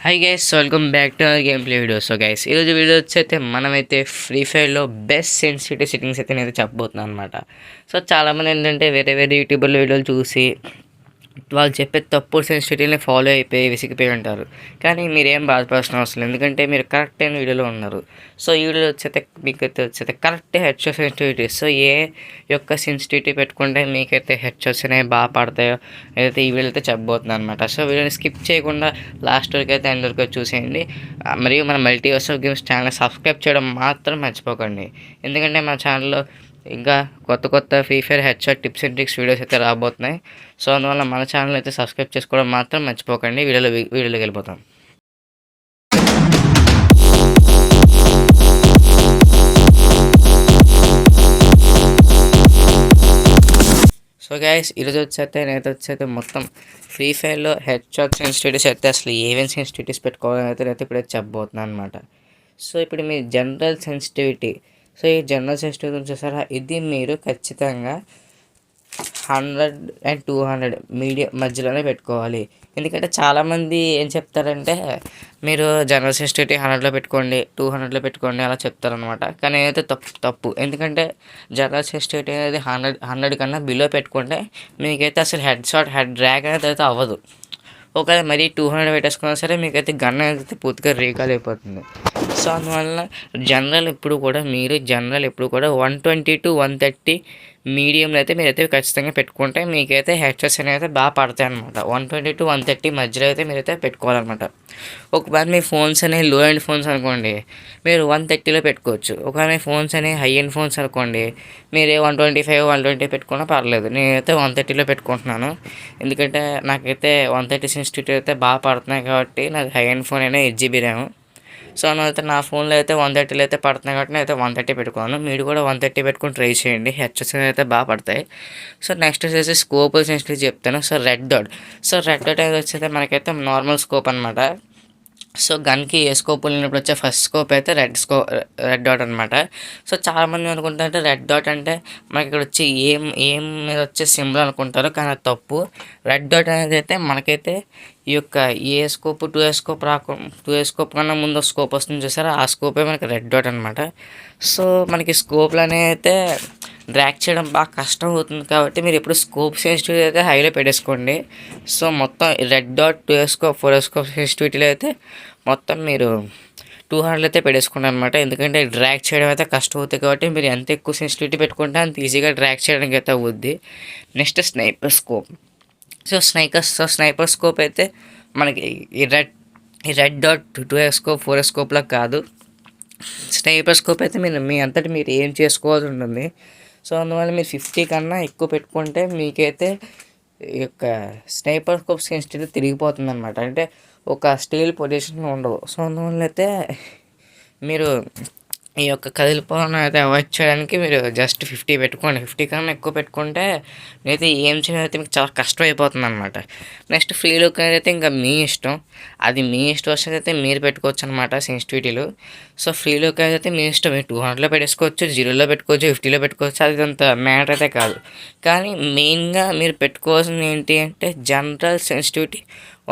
Hi guys, welcome back to our game play video. So guys, ఈరోజు video వచ్చైతే మనమైతే free ఫైర్లో best sensitive settings అయితే నేను చెప్పబోతున్నాను అనమాట. సో చాలామంది ఏంటంటే వేరే యూట్యూబర్లో వీడియోలు చూసి వాళ్ళు చెప్పే తప్పుడు సెన్సిటివిటీని ఫాలో అయిపోయి విసిగిపోయి ఉంటారు. కానీ మీరేం బాధపడాల్సిన అవసరం లేదు, ఎందుకంటే మీరు కరెక్ట్ అయిన వీడియోలో ఉన్నారు. సో ఈ వీడియో వచ్చేస్తే మీకైతే కరెక్ట్ హెడ్షాట్ సెన్సిటివిటీ. సో ఏ యొక్క సెన్సిటివిటీ పెట్టుకుంటే మీకైతే హెడ్షాట్స్ అనేవి బాగా పడతాయో ఏదైతే ఈ వీడియో అయితే చెప్పబోతున్నాను అనమాట. సో వీడియోని స్కిప్ చేయకుండా లాస్ట్ వరకు అయితే ఎండ్ వరకు చూసేయండి. మరియు మన మల్టీవర్సల్ గేమ్స్ ఛానల్ సబ్స్క్రైబ్ చేయడం మాత్రం మర్చిపోకండి, ఎందుకంటే మా ఛానల్లో ఇంకా కొత్త free fire headshot tips and tricks videos అయితే రాబోతున్నాయి. సో అందువల్ల మన ఛానల్ అయితే సబ్స్క్రైబ్ చేసుకోవడం మాత్రం మర్చిపోకండి. వీడియోలోకి వెళ్ళిపోతాం. సో గైస్, ఈరోజు నేనైతే మొత్తం ఫ్రీ ఫైర్లో హెడ్షాట్ సెన్సిటివిటీస్ అయితే అసలు ఏమేమి సెన్సిటివిటీస్ పెట్టుకోవాలని అయితే ఇప్పుడైతే చెప్పబోతున్నాను అనమాట. సో ఇప్పుడు మీ జనరల్ సెన్సిటివిటీ, సో ఈ జనరల్ సెన్సిటివిటీ చూసారా, ఇది మీరు ఖచ్చితంగా 100 and 200 మీడియం మధ్యలోనే పెట్టుకోవాలి. ఎందుకంటే చాలామంది ఏం చెప్తారంటే మీరు జనరల్ సెన్సిటివిటీ 100లో పెట్టుకోండి, 200లో పెట్టుకోండి అలా చెప్తారనమాట. కానీ నేనైతే తప్పు. ఎందుకంటే జనరల్ సెన్సిటివిటీ అనేది 100 కన్నా బిలో పెట్టుకుంటే మీకైతే అసలు హెడ్ డ్రాగ్ అనేది అయితే అవ్వదు. ఒకవేళ మరీ 200 పెట్టేసుకున్నా సరే మీకైతే గన్ అయితే పూర్తిగా రీకాల్ అయిపోతుంది. సో అందువల్ల మీరు జనరల్ ఎప్పుడు కూడా 120 to 130 మీడియంలో అయితే మీరైతే ఖచ్చితంగా పెట్టుకుంటే మీకైతే హెడ్షాట్స్ అనేవి అయితే బాగా పడతాయి అనమాట. 120 to 130 మధ్యలో అయితే మీరైతే పెట్టుకోవాలన్నమాట. ఒకవేళ మీ ఫోన్స్ అనేవి లో ఎండ్ ఫోన్స్ అనుకోండి, మీరు 130లో పెట్టుకోవచ్చు. ఒకవేళ మీ ఫోన్స్ అనేవి హై ఎండ్ ఫోన్స్ అనుకోండి, మీరే 125, 120 పెట్టుకున్నా పర్లేదు. నేనైతే 130లో పెట్టుకుంటున్నాను, ఎందుకంటే నాకైతే 130 సెన్సిటివిటీ అయితే బాగా పడుతున్నాయి కాబట్టి. నాది హై ఎండ్ ఫోన్ అయినా 8GB ర్యామ్. సో అయితే నా ఫోన్లో అయితే 130లో అయితే పడుతున్నాయి కాబట్టి నేను అయితే 130 పెట్టుకున్నాను. మీరు కూడా 130 పెట్టుకుని ట్రై చేయండి, హెడ్షాట్స్ అయితే బాగా పడతాయి. సో నెక్స్ట్ వచ్చేసి స్కోప్ సెన్సిటివిటీ చెప్తాను. సో రెడ్ డాట్ అనేది వచ్చేది మనకైతే నార్మల్ స్కోప్ అనమాట. సో గన్కి ఏ స్కోప్ ఉన్నప్పుడు వచ్చే ఫస్ట్ స్కోప్ అయితే రెడ్ డాట్ అనమాట. సో చాలామంది అనుకుంటారంటే రెడ్ డాట్ అంటే మనకి ఇక్కడ వచ్చి ఏం మీద వచ్చే సింబల్ అనుకుంటారు, కానీ అది తప్పు. రెడ్ డాట్ అనేది అయితే మనకైతే ఈ యొక్క ఏ scope 2A scope 2A scope కన్నా ముందు స్కోప్ వస్తుంది చూసారా, ఆ స్కోపే మనకి రెడ్ డాట్ అనమాట. సో మనకి స్కోప్లు అనేవి అయితే డ్రాక్ చేయడం బాగా కష్టం అవుతుంది కాబట్టి మీరు ఎప్పుడు స్కోప్ సెన్సిటివిటీ అయితే హైలో పెట్టేసుకోండి. సో మొత్తం red dot 2A scope 4A scope సెన్సిటివిటీలో అయితే మొత్తం మీరు 200 అయితే పెట్టేసుకుంటారు అనమాట. ఎందుకంటే డ్రాక్ చేయడం అయితే కష్టం అవుతుంది కాబట్టి మీరు ఎంత ఎక్కువ సెన్సిటివిటీ పెట్టుకుంటే అంత ఈజీగా డ్రాక్ చేయడానికి అయితే అవుద్ది. Next sniper scope. So sniper scope అయితే మనకి ఈ red dot 2A scope 4A స్కోప్లా కాదు. స్నైపర్ స్కోప్ అయితే మీ అంతటి మీరు ఏం చేసుకోవాల్సి ఉంటుంది. సో అందువల్ల మీరు 50 కన్నా ఎక్కువ పెట్టుకుంటే మీకైతే ఈ యొక్క స్నైపర్ స్కోప్ సెన్సిటివిటీ తిరిగిపోతుంది అనమాట. అంటే ఒక స్టీల్ పొజిషన్లో ఉండవు. సో అందువల్ల అయితే మీరు ఈ యొక్క కదిలిపోవడం అయితే అవాయిడ్ చేయడానికి మీరు జస్ట్ 50 పెట్టుకోండి. 50 కన్నా ఎక్కువ పెట్టుకుంటే అయితే ఏం చేయడం అయితే మీకు చాలా కష్టం అయిపోతుంది అనమాట. నెక్స్ట్ ఫ్రీ లుక్ అయితే ఇంకా మీ ఇష్టం, అది మీ ఇష్టం వచ్చేది అయితే మీరు పెట్టుకోవచ్చు అనమాట సెన్సిటివిటీలు. సో ఫ్రీ లుక్ అయితే మీ ఇష్టం, మీరు 200లో పెట్టేసుకోవచ్చు, 0లో పెట్టుకోవచ్చు, 50లో పెట్టుకోవచ్చు, అది అంత మ్యాటర్ అయితే కాదు. కానీ మెయిన్గా మీరు పెట్టుకోవాల్సింది ఏంటి అంటే జనరల్ సెన్సిటివిటీ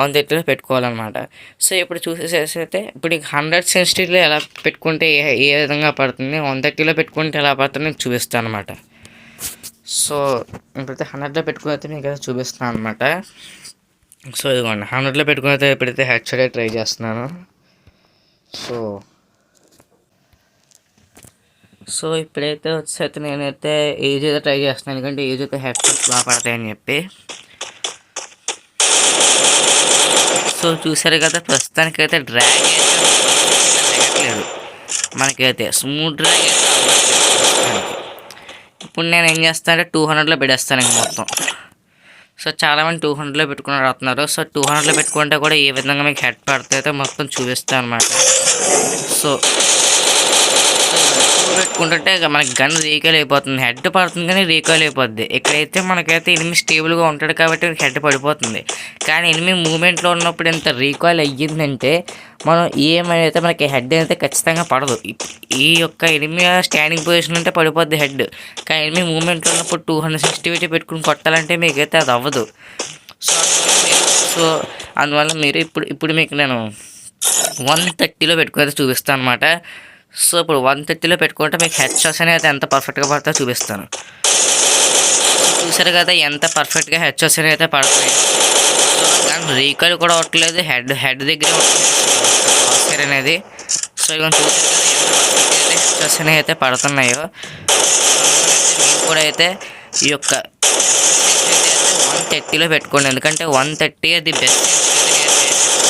130లో పెట్టుకోవాలన్నమాట. సో ఇప్పుడు చూసేసైతే ఇప్పుడు 100 సెన్సిటివిటీలో ఎలా పెట్టుకుంటే ఏ విధంగా పడుతుంది, 130లో పెట్టుకుంటే ఎలా పడుతుంది చూపిస్తాను అనమాట. సో ఇప్పుడైతే 100లో పెట్టుకుని అయితే మీకు అయితే చూపిస్తాను అనమాట. సో ఇదిగోండి 100లో పెట్టుకుని అయితే ఇప్పుడైతే హెడ్షాట్ ట్రై చేస్తున్నాను. సో ఇప్పుడైతే వచ్చేసి నేనైతే ఏజ్ అయితే ట్రై చేస్తున్నాను, ఎందుకంటే ఏజ్ అయితే హెడ్షాట్స్ బాగా పడతాయని చెప్పి. సో చూసారు కదా, ప్రస్తుతానికైతే డ్రాగ్ అయితే తగ్గట్లేదు, మనకైతే స్మూత్ డ్రాగ్ అయితే అవ్వట్లేదు. ఇప్పుడు నేను ఏం చేస్తానంటే 200లో పెట్టేస్తాను ఇంక మొత్తం. సో చాలామంది 200లో పెట్టుకుని రాస్తున్నారు. సో 200లో పెట్టుకుంటే కూడా ఏ విధంగా మీకు హెడ్ పడితే మొత్తం చూపిస్తాను అనమాట. సో పెట్టుకుంటుంటే ఇక మనకి గన్ రీకాల్ అయిపోతుంది, హెడ్ పడుతుంది కానీ రీకాల్ అయిపోద్ది. ఇక్కడైతే మనకైతే ఎనిమిది స్టేబుల్గా ఉంటాడు కాబట్టి హెడ్ పడిపోతుంది. కానీ ఎనిమిది మూమెంట్లో ఉన్నప్పుడు ఎంత రీకాల్ అయ్యిందంటే మనం ఏమైతే మనకి హెడ్ అయితే ఖచ్చితంగా పడదు. ఈ యొక్క ఎనిమిది స్టాండింగ్ పొజిషన్ అంటే పడిపోద్ది హెడ్, కానీ ఎనిమిది మూమెంట్లో ఉన్నప్పుడు 200 సెన్సిటివిటీ పెట్టుకుని కొట్టాలంటే మీకైతే అది అవ్వదు. సో అందువల్ల మీరు ఇప్పుడు మీకు నేను 130లో పెట్టుకుని అయితే చూపిస్తాను అనమాట. సో ఇప్పుడు 130లో పెట్టుకుంటే మీకు హెడ్ షాట్స్ అనేది ఎంత పర్ఫెక్ట్గా పడుతుందో చూపిస్తాను. చూసారు కదా ఎంత పర్ఫెక్ట్గా హెడ్ షాట్స్ అనేది అయితే పడుతున్నాయి. సో దాని రీకాల్ కూడా అవ్వట్లేదు, హెడ్ దగ్గర క్రాస్ అనేది. సో ఇక చూసారు కదా ఎంత పర్ఫెక్ట్గా అయితే హెడ్ షాట్స్ అనేవి అయితే పడుతున్నాయో. మీరు కూడా అయితే ఈ యొక్క 130లో పెట్టుకోండి, ఎందుకంటే 130 అది బెస్ట్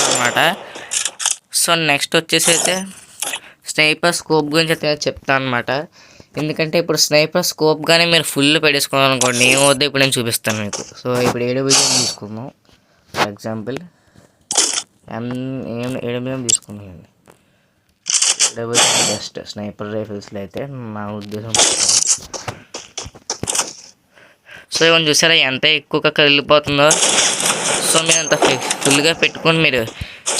అనమాట. సో నెక్స్ట్ వచ్చేసి అయితే స్నైపర్ స్కోప్ గురించి అయితే చెప్తాను అనమాట. ఎందుకంటే ఇప్పుడు స్నైపర్ స్కోప్ కానీ మీరు ఫుల్ పెట్టేసుకున్నాను అనుకోండి, ఏమవుద్దో ఇప్పుడు నేను చూపిస్తాను మీకు. సో ఇప్పుడు 7mm తీసుకుందాం ఫర్ ఎగ్జాంపుల్. 7mm తీసుకున్నానండి. 7mm బెస్ట్ స్నైపర్ రైఫిల్స్లో అయితే నా ఉద్దేశం. సో ఇవన్నీ చూసారా ఎంత ఎక్కువగా కదిలిపోతుందో. సో మీరు అంత ఫుల్గా పెట్టుకొని మీరు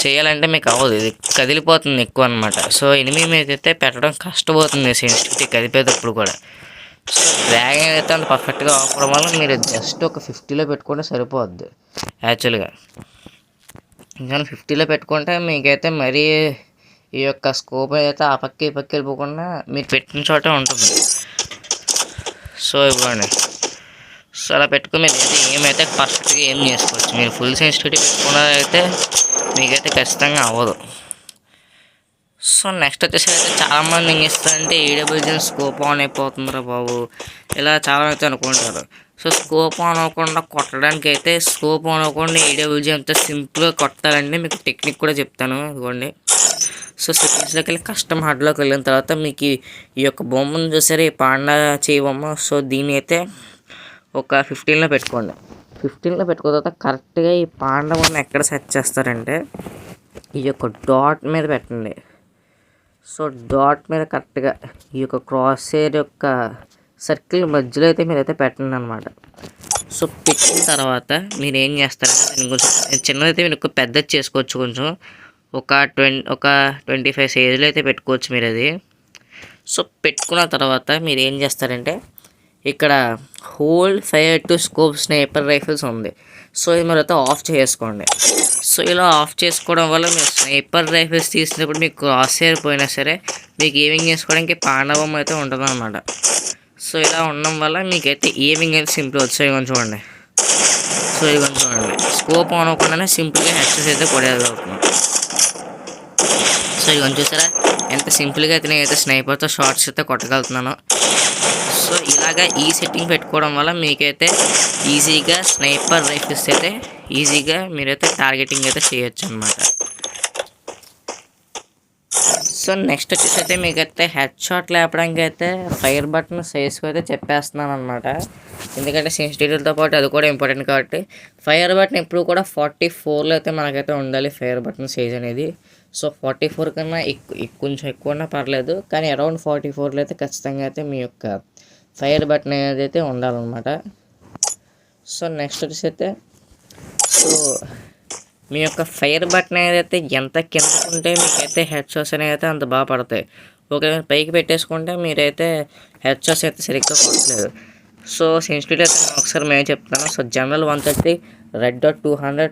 చేయాలంటే మీకు అవ్వదు, ఇది కదిలిపోతుంది ఎక్కువ అనమాట. సో ఎనిమిది మీద అయితే పెట్టడం కష్టపోతుంది సెన్సిటివిటీ కదిపేటప్పుడు కూడా. సో డ్రాగన్ అయితే అంత పర్ఫెక్ట్గా అవ్వడం వల్ల మీరు జస్ట్ ఒక 50లో పెట్టుకుంటే సరిపోద్ది యాక్చువల్గా. ఇంకా 50లో పెట్టుకుంటే మీకైతే మరీ ఈ యొక్క స్కోప్ అయితే ఆ పక్క ఈ పక్క వెళ్ళిపోకుండా మీరు పెట్టిన చోటే ఉంటుంది. సో ఇవ్వండి. సో అలా పెట్టుకుని మీరు అయితే ఏమైతే పర్ఫెక్ట్గా ఏం చేసుకోవచ్చు. మీరు ఫుల్ సెన్సిటివిటీ పెట్టుకున్నదైతే మీకైతే ఖచ్చితంగా అవ్వదు. సో నెక్స్ట్ వచ్చేసి అయితే చాలామంది ఏం చేస్తారంటే AWG స్కోప్ ఆన్ అయిపోతుందిరా బాబు ఇలా చాలా అయితే అనుకుంటారు. సో స్కోప్ ఆన్ అవ్వకుండా కొట్టడానికి అయితే స్కోప్ ఆన్ అవ్వకుండా AWG అంత సింపుల్గా కొట్టాలంటే మీకు టెక్నిక్ కూడా చెప్తాను. ఇదిగోండి. సో సెట్టింగ్స్లోకి వెళ్ళి కస్టమ్ హార్డ్లోకి వెళ్ళిన తర్వాత మీకు ఈ యొక్క బొమ్మను చూసారు, ఈ పాండా చేయి బొమ్మ. సో దీన్ని అయితే ఒక 15లో పెట్టుకోండి. 15లో పెట్టుకున్న తర్వాత కరెక్ట్గా ఈ పాండవాన్ని ఎక్కడ సెట్ చేస్తారంటే ఈ యొక్క డాట్ మీద పెట్టండి. సో డాట్ మీద కరెక్ట్గా ఈ యొక్క క్రాస్ ఎయిర్ యొక్క సర్కిల్ మధ్యలో అయితే మీరైతే పెట్టండి అనమాట. సో పెట్టిన తర్వాత మీరు ఏం చేస్తారంటే దీన్ని కొంచెం చిన్నదైతే మీరు ఎక్కువ పెద్దది చేసుకోవచ్చు, కొంచెం ఒక 25 సైజులో అయితే పెట్టుకోవచ్చు మీరు అది. సో పెట్టుకున్న తర్వాత మీరు ఏం చేస్తారంటే ఇక్కడ hold fire to scope sniper rifles ఉంది. సో ఇది మీరు అయితే ఆఫ్ చేసుకోండి. సో ఇలా ఆఫ్ చేసుకోవడం వల్ల మీరు స్నైపర్ రైఫిల్స్ తీసినప్పుడు మీకు క్రాస్ ఎయిర్ పోయినా సరే మీకు ఏవింగ్ చేసుకోవడానికి పాండవం అయితే ఉంటుంది అనమాట. సో ఇలా ఉండడం వల్ల మీకైతే ఏవింగ్ అయితే సింపుల్ వచ్చాయి. కొంచెం చూడండి. సో ఇది కొంచెం చూడండి, స్కోప్ ఆన్ అవ్వకుండానే సింపుల్గా హెడ్సెట్స్ అయితే కొడేయగలుగుతున్నాం. సో ఇది కొంచెం చూసారా ఎంత సింపుల్గా అయితే నేనైతే స్నైపర్తో షార్ట్స్ అయితే కొట్టగలుగుతున్నాను. సో ఇలాగా ఈ సెట్టింగ్ పెట్టుకోవడం వల్ల మీకైతే ఈజీగా స్నైపర్ రైఫిల్స్ అయితే ఈజీగా మీరైతే టార్గెటింగ్ అయితే చేయొచ్చు అనమాట. సో నెక్స్ట్ వచ్చేసి అయితే మీకైతే హెడ్ షాట్ లేపడానికి అయితే ఫైర్ బటన్ సైజ్కి అయితే చెప్పేస్తున్నాను అనమాట. ఎందుకంటే సెన్సిటివిటీతో పాటు అది కూడా ఇంపార్టెంట్ కాబట్టి ఫైర్ బటన్ ఎప్పుడు కూడా 44లో అయితే మనకైతే ఉండాలి ఫైర్ బటన్ సైజ్ అనేది. సో 44 కన్నా కొంచెం ఎక్కువ ఉన్నా పర్లేదు, కానీ అరౌండ్ 44లో అయితే ఖచ్చితంగా అయితే మీ యొక్క ఫైర్ బటన్ అనేది అయితే ఉండాలన్నమాట. సో నెక్స్ట్ వచ్చేసి అయితే సో మీ యొక్క ఫైర్ బటన్ ఏదైతే ఎంత కింద ఉంటే మీకైతే హెడ్ షాట్స్ అనేవి అయితే అంత బాగా పడతాయి. ఓకే పైకి పెట్టేసుకుంటే మీరైతే హెడ్ షాట్స్ అయితే సరిగ్గా పడట్లేదు. సో సెన్సిటివిటీ అయితే నేను ఒకసారి మేము చెప్తాను. So general 130, red dot 200,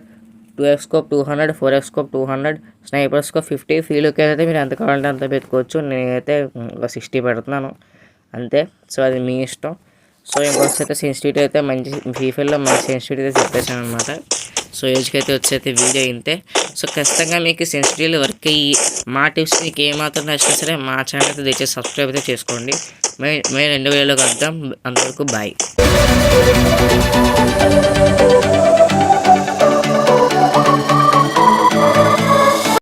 2x scope 200, 4x scope 200, sniper scope 50. ఫీల్డ్కి అయితే మీరు ఎంత కావాలంటే అంత పెట్టుకోవచ్చు. నేనైతే ఒక 60 పెడుతున్నాను అంతే. సో అది మీ ఇష్టం. సో ఇంకొకసారి అయితే సెన్సిటివిటీ అయితే మంచి ఫ్రీ ఫైర్లో మంచి సెన్సిటివిటీ అయితే చెప్పేసాను అనమాట. సో ఏజ్కి అయితే వచ్చేది వీడియో ఇంతే. సో ఖచ్చితంగా మీకు సెన్సిటివిటీ వర్క్ అయ్యి మా టిప్స్ మీకు ఏమాత్రం నచ్చినా సరే మా ఛానల్ అయితే దయచేసి సబ్స్క్రైబ్ అయితే చేసుకోండి. మేము 2 వీడియోలో కలుద్దాం. అంతవరకు బాయ్.